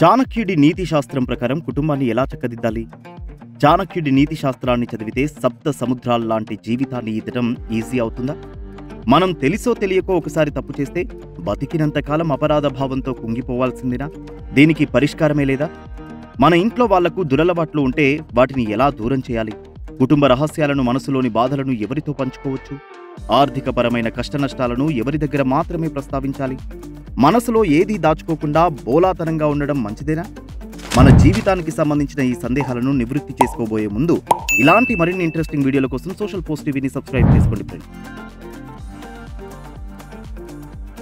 చాణక్యుడి నీతి శాస్త్రం ప్రకారం కుటుంబాన్ని ఎలా చక్కదిద్దాలి? చాణక్యుడి నీతి శాస్త్రాన్ని చదివితే సప్త సముద్రాల్లాంటి జీవితాన్ని ఈదడం ఈజీ అవుతుందా? మనం తెలిసో తెలియకో ఒకసారి తప్పు చేస్తే బతికినంతకాలం అపరాధ భావంతో కుంగిపోవాల్సిందేనా? దీనికి పరిష్కారమే లేదా? మన ఇంట్లో వాళ్లకు దురలవాట్లు ఉంటే వాటిని ఎలా దూరం చేయాలి? కుటుంబ రహస్యాలను, మనసులోని బాధలను ఎవరితో పంచుకోవచ్చు? ఆర్థికపరమైన కష్టనష్టాలను ఎవరి దగ్గర మాత్రమే ప్రస్తావించాలి? మనసులో ఏదీ దాచుకోకుండా బోలాతనంగా ఉండడం మంచిదేనా? మన జీవితానికి సంబంధించిన ఈ సందేహాలను నివృత్తి చేసుకోబోయే ముందు ఇలాంటి మరిన్ని ఇంట్రెస్టింగ్ వీడియోల కోసం సోషల్ పోస్ట్ టీవీని సబ్స్క్రైబ్ చేసుకోండి ఫ్రెండ్స్.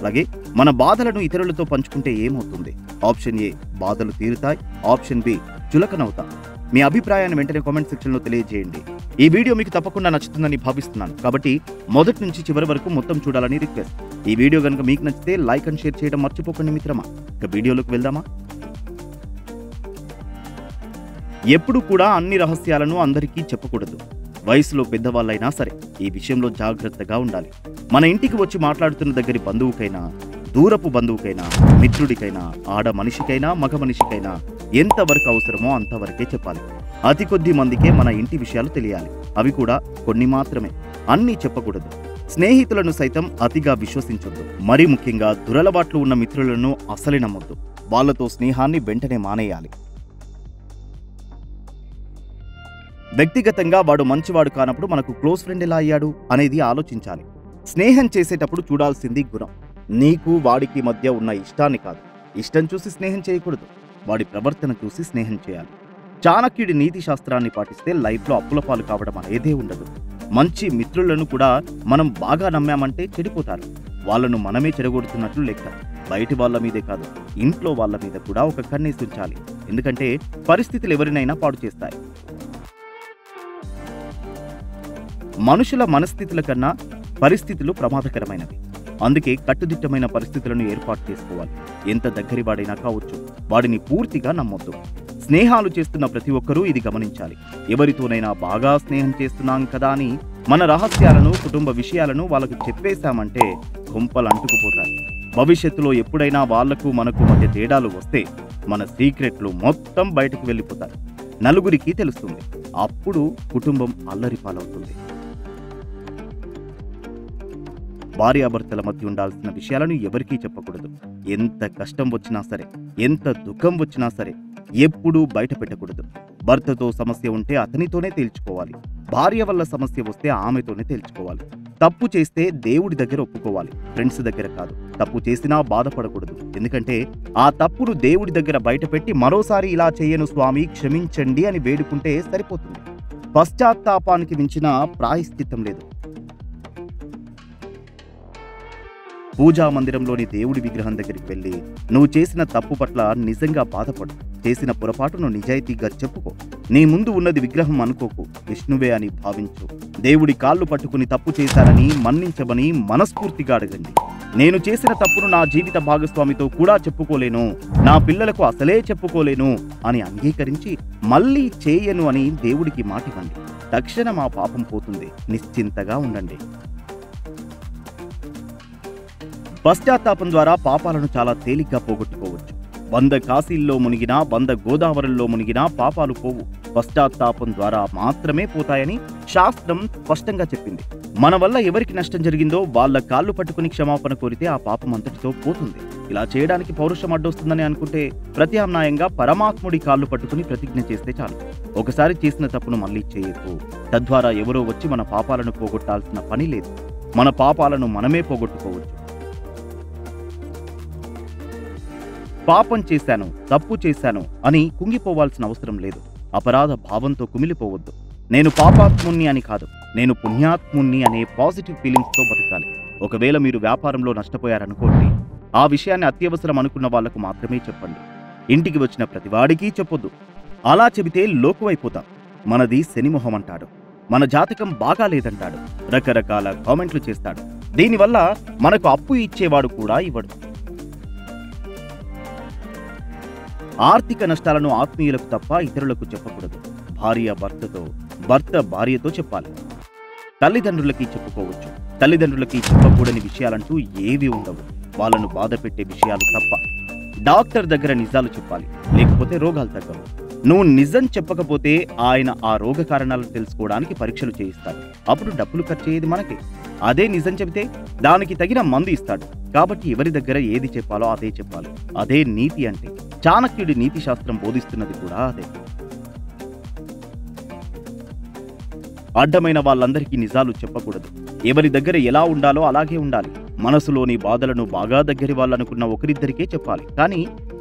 అలాగే మన బాధలను ఇతరులతో పంచుకుంటే ఏమవుతుంది? ఆప్షన్ ఏ, బాధలు తీరుతాయి. Option B, చులకనవుతాం. మీ అభిప్రాయాన్ని వెంటనే కామెంట్ సెక్షన్లో తెలియజేయండి. ఈ వీడియో మీకు తప్పకుండా నచ్చుతుందని భావిస్తున్నాను, కాబట్టి మొదటి నుంచి చివరి వరకు మొత్తం చూడాలని రిక్వెస్ట్. ఈ వీడియో కనుక మీకు నచ్చితే లైక్ అండ్ షేర్ చేయడం మర్చిపోకండి మిత్రమా. ఇక వీడియోలోకి వెళ్దామా? ఎప్పుడు కూడా అన్ని రహస్యాలను అందరికీ చెప్పకూడదు. వయసులో పెద్దవాళ్ళైనా సరే ఈ విషయంలో జాగ్రత్తగా ఉండాలి. మన ఇంటికి వచ్చి మాట్లాడుతున్న దగ్గరి బంధువుకైనా, దూరపు బంధువుకైనా, మిత్రుడికైనా, ఆడ మనిషికైనా, మగ మనిషికైనా ఎంతవరకు అవసరమో అంతవరకే చెప్పాలి. అతి కొద్ది మందికే మన ఇంటి విషయాలు తెలియాలి. అవి కూడా కొన్ని మాత్రమే, అన్నీ చెప్పకూడదు. స్నేహితులను సైతం అతిగా విశ్వసించొద్దు. మరీ ముఖ్యంగా దురలవాట్లు ఉన్న మిత్రులను అసలే నమ్మొద్దు. వాళ్లతో స్నేహాన్ని వెంటనే మానేయాలి. వ్యక్తిగతంగా వాడు మంచివాడు కానప్పుడు మనకు క్లోజ్ ఫ్రెండ్ ఎలా అయ్యాడు అనేది ఆలోచించాలి. స్నేహం చేసేటప్పుడు చూడాల్సింది గుణం. నీకు వాడికి మధ్య ఉన్న ఇష్టాన్ని కాదు. ఇష్టం చూసి స్నేహం చేయకూడదు, వాడి ప్రవర్తన చూసి స్నేహం చేయాలి. చాణక్యుడి నీతి శాస్త్రాన్ని పాటిస్తే లైఫ్లో అప్పుల పాలు కావడం అనేదే ఉండదు. మంచి మిత్రులను కూడా మనం బాగా నమ్మామంటే చెడిపోతారు. వాళ్ళను మనమే చెడగొడుతున్నట్లు లెక్క. బయటి వాళ్ళ మీదే కాదు, ఇంట్లో వాళ్ళ మీద కూడా ఒక కన్నేసి ఉంచాలి. ఎందుకంటే పరిస్థితులు ఎవరినైనా పాడు చేస్తాయి. మనుషుల మనస్థితుల కన్నా పరిస్థితులు ప్రమాదకరమైనవి. అందుకే కట్టుదిట్టమైన పరిస్థితులను ఏర్పాటు చేసుకోవాలి. ఎంత దగ్గరి వాడైనా కావచ్చు, వాడిని పూర్తిగా నమ్మొద్దు. స్నేహాలు చేస్తున్న ప్రతి ఒక్కరూ ఇది గమనించాలి. ఎవరితోనైనా బాగా స్నేహం చేస్తున్నాం కదా అని మన రహస్యాలను, కుటుంబ విషయాలను వాళ్ళకు చెప్పేశామంటే గుంపలు అంటుకుపోతాయి. భవిష్యత్తులో ఎప్పుడైనా వాళ్లకు మనకు మధ్య తేడాలు వస్తే మన సీక్రెట్లు మొత్తం బయటకు వెళ్ళిపోతాయి. నలుగురికి తెలుస్తుంది. అప్పుడు కుటుంబం అల్లరిపాలవుతుంది. భార్యాభర్తల మధ్య ఉండాల్సిన విషయాలను ఎవరికీ చెప్పకూడదు. ఎంత కష్టం వచ్చినా సరే, ఎంత దుఃఖం వచ్చినా సరే ఎప్పుడూ బయట పెట్టకూడదు. భర్తతో సమస్య ఉంటే అతనితోనే తేల్చుకోవాలి. భార్య వల్ల సమస్య వస్తే ఆమెతోనే తేల్చుకోవాలి. తప్పు చేస్తే దేవుడి దగ్గర ఒప్పుకోవాలి, ఫ్రెండ్స్ దగ్గర కాదు. తప్పు చేసినా బాధపడకూడదు. ఎందుకంటే ఆ తప్పును దేవుడి దగ్గర బయట పెట్టి మరోసారి ఇలా చెయ్యను స్వామి, క్షమించండి అని వేడుకుంటే సరిపోతుంది. పశ్చాత్తాపానికి మించిన ప్రాయశ్చిత్తం లేదు. పూజా మందిరంలోని దేవుడి విగ్రహం దగ్గరికి వెళ్ళి నువ్వు చేసిన తప్పు పట్ల నిజంగా బాధపడు. చేసిన పొరపాటును నిజాయితీగా చెప్పుకో. నీ ముందు ఉన్నది విగ్రహం అనుకోకు, విష్ణువే అని భావించు. దేవుడి కాళ్ళు పట్టుకుని తప్పు చేశారని మన్నించమని మనస్ఫూర్తిగా అడగండి. నేను చేసిన తప్పును నా జీవిత భాగస్వామితో కూడా చెప్పుకోలేను, నా పిల్లలకు అసలే చెప్పుకోలేను అని అంగీకరించి మళ్ళీ చేయను అని దేవుడికి మాటివ్వండి. తక్షణం ఆ పాపం పోతుంది. నిశ్చింతగా ఉండండి. పశ్చాత్తాపం ద్వారా పాపాలను చాలా తేలిగ్గా పోగొట్టుకోవచ్చు. 100 కాశీల్లో మునిగినా, 100 గోదావరుల్లో మునిగినా పాపాలు పోవు. పశ్చాత్తాపం ద్వారా మాత్రమే పోతాయని శాస్త్రం స్పష్టంగా చెప్పింది. మన వల్ల ఎవరికి నష్టం జరిగిందో వాళ్ళ కాళ్ళు పట్టుకుని క్షమాపణ కోరితే ఆ పాపం అంతటితో పోతుంది. ఇలా చేయడానికి పౌరుషం అడ్డొస్తుందని అనుకుంటే ప్రత్యామ్నాయంగా పరమాత్ముడి కాళ్ళు పట్టుకుని ప్రతిజ్ఞ చేస్తే చాలు. ఒకసారి చేసిన తప్పును మళ్ళీ చేయకు. తద్వారా ఎవరో వచ్చి మన పాపాలను పోగొట్టాల్సిన పని లేదు. మన పాపాలను మనమే పోగొట్టుకోవచ్చు. పాపం చేశాను, తప్పు చేశాను అని కుంగిపోవాల్సిన అవసరం లేదు. అపరాధ భావంతో కుమిలిపోవద్దు. నేను పాపాత్ముణ్ణి అని కాదు, నేను పుణ్యాత్ముణ్ణి అనే పాజిటివ్ ఫీలింగ్స్తో బతకాలి. ఒకవేళ మీరు వ్యాపారంలో నష్టపోయారనుకోండి, ఆ విషయాన్ని అత్యవసరం అనుకున్న వాళ్లకు మాత్రమే చెప్పండి. ఇంటికి వచ్చిన ప్రతివాడికి చెప్పొద్దు. అలా చెబితే లోకువైపోతాం. మనది శనిమొహం అంటాడు, మన జాతకం బాగా లేదంటాడు, రకరకాల కామెంట్లు చేస్తాడు. దీనివల్ల మనకు అప్పు ఇచ్చేవాడు కూడా ఇవ్వడు. ఆర్థిక నష్టాలను ఆత్మీయులకు తప్ప ఇతరులకు చెప్పకూడదు. భార్య భర్తతో, భర్త భార్యతో చెప్పాలి. తల్లిదండ్రులకి చెప్పుకోవచ్చు. తల్లిదండ్రులకి చెప్పకూడని విషయాలంటూ ఏవి ఉండవు. వాళ్ళను బాధ పెట్టే విషయాలు తప్ప. డాక్టర్ దగ్గర నిజాలు చెప్పాలి, లేకపోతే రోగాలు తగ్గవు. నువ్వు నిజం చెప్పకపోతే ఆయన ఆ రోగ కారణాలను తెలుసుకోవడానికి పరీక్షలు చేయిస్తాడు. అప్పుడు డబ్బులు ఖర్చు అయ్యేది మనకే. అదే నిజం చెబితే దానికి తగిన మందు ఇస్తాడు. కాబట్టి ఎవరి దగ్గర ఏది చెప్పాలో అదే చెప్పాలి. అదే నీతి అంటే. చాణక్యుడి నీతి శాస్త్రం బోధిస్తున్నది కూడా అదే. అడ్డమైన వాళ్ళందరికీ నిజాలు చెప్పకూడదు. ఎవరి దగ్గర ఎలా ఉండాలో అలాగే ఉండాలి. మనసులోని బాధలను బాగా దగ్గరి వాళ్ళనుకున్న ఒకరిద్దరికే చెప్పాలి. కానీ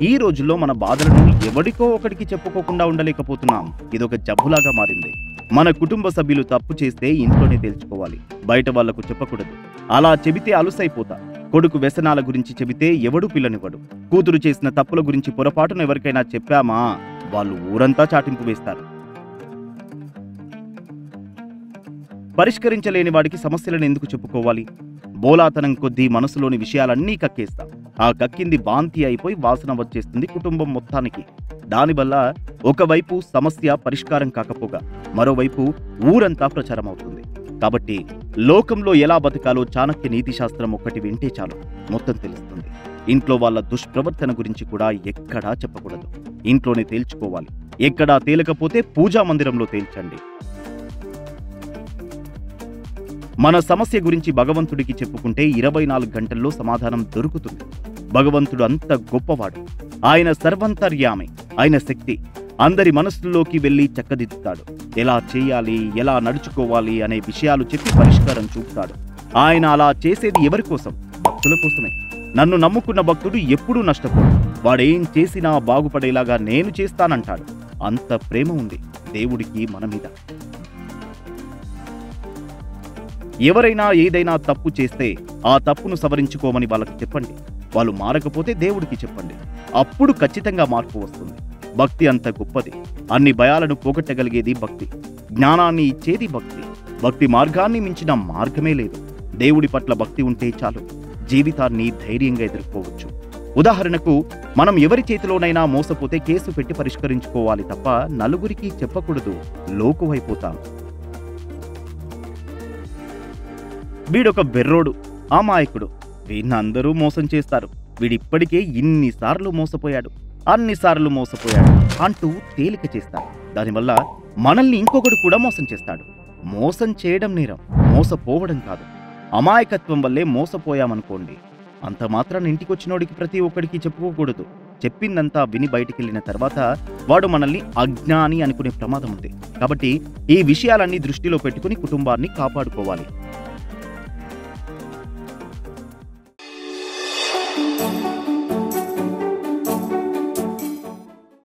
ఈ రోజుల్లో మన బాధలను ఎవడికో ఒకడికి చెప్పుకోకుండా ఉండలేకపోతున్నాం. ఇదొక జబ్బులాగా మారింది. మన కుటుంబ సభ్యులు తప్పు చేస్తే ఇంట్లోనే తేల్చుకోవాలి, బయట వాళ్లకు చెప్పకూడదు. అలా చెబితే అలుసైపోతా. కొడుకు వ్యసనాల గురించి చెబితే ఎవడూ పిల్లనివ్వడు. కూతురు చేసిన తప్పుల గురించి పొరపాటును ఎవరికైనా చెప్పామా వాళ్ళు ఊరంతా చాటింపు వేస్తారు. పరిష్కరించలేని వాడికి సమస్యలను ఎందుకు చెప్పుకోవాలి? బోలాతనం కొద్దీ మనసులోని విషయాలన్నీ కక్కేస్తాం. ఆ కక్కింది వాంతి అయిపోయి వాసన వచ్చేస్తుంది కుటుంబం మొత్తానికి. దానివల్ల ఒకవైపు సమస్య పరిష్కారం కాకపోగా మరోవైపు ఊరంతా ప్రచారం అవుతుంది. కాబట్టి లోకంలో ఎలా బతకాలో చాణక్య నీతి శాస్త్రం ఒక్కటి వింటే చాలు, మొత్తం తెలుస్తుంది. ఇంట్లో వాళ్ళ దుష్ప్రవర్తన గురించి కూడా ఎక్కడా చెప్పకూడదు. ఇంట్లోనే తేల్చుకోవాలి. ఎక్కడా తేలకపోతే పూజా మందిరంలో తేల్చండి. మన సమస్య గురించి భగవంతుడికి చెప్పుకుంటే 24 గంటల్లో సమాధానం దొరుకుతుంది. భగవంతుడు అంత గొప్పవాడు. ఆయన సర్వంతర్యామి. ఆయన శక్తి అందరి మనస్సుల్లోకి వెళ్లి చక్కదిద్దుతాడు. ఎలా చేయాలి, ఎలా నడుచుకోవాలి అనే విషయాలు చెప్పి పరిష్కారం చూపుతాడు. ఆయన అలా చేసేది ఎవరి కోసం? భక్తుల కోసమే. నన్ను నమ్ముకున్న భక్తుడు ఎప్పుడూ నష్టపోడు. వాడేం చేసినా బాగుపడేలాగా నేను చేస్తానంటాడు. అంత ప్రేమ ఉంది దేవుడికి మన మీద. ఎవరైనా ఏదైనా తప్పు చేస్తే ఆ తప్పును సవరించుకోమని వాళ్ళకి చెప్పండి. వాళ్ళు మారకపోతే దేవుడికి చెప్పండి. అప్పుడు ఖచ్చితంగా మార్పు వస్తుంది. భక్తి అంత గొప్పది. అన్ని భయాలను పోగొట్టగలిగేది భక్తి. జ్ఞానాన్ని ఇచ్చేది భక్తి. భక్తి మార్గాన్ని మించిన మార్గమే లేదు. దేవుడి పట్ల భక్తి ఉంటే చాలు, జీవితాన్ని ధైర్యంగా ఎదుర్కోవచ్చు. ఉదాహరణకు, మనం ఎవరి చేతిలోనైనా మోసపోతే కేసు పెట్టి పరిష్కరించుకోవాలి తప్ప నలుగురికి చెప్పకూడదు. లోకువైపోతాం. వీడొక బెర్రోడు, అమాయకుడు, వీణ్ణందరూ మోసం చేస్తారు, వీడిప్పటికే ఇన్నిసార్లు మోసపోయాడు, అన్నిసార్లు మోసపోయాడు అంటూ తేలిక చేస్తారు. దానివల్ల మనల్ని ఇంకొకడు కూడా మోసం చేస్తాడు. మోసం చేయడం నేరం, మోసపోవడం కాదు. అమాయకత్వం వల్లే మోసపోయామనుకోండి, అంత మాత్రాన్ని ఇంటికొచ్చినోడికి ప్రతి ఒక్కడికి చెప్పుకోకూడదు. చెప్పిందంతా విని బయటికెళ్లిన తర్వాత వాడు మనల్ని అజ్ఞాని అనుకునే ప్రమాదం ఉంది. కాబట్టి ఈ విషయాలన్నీ దృష్టిలో పెట్టుకుని కుటుంబాన్ని కాపాడుకోవాలి.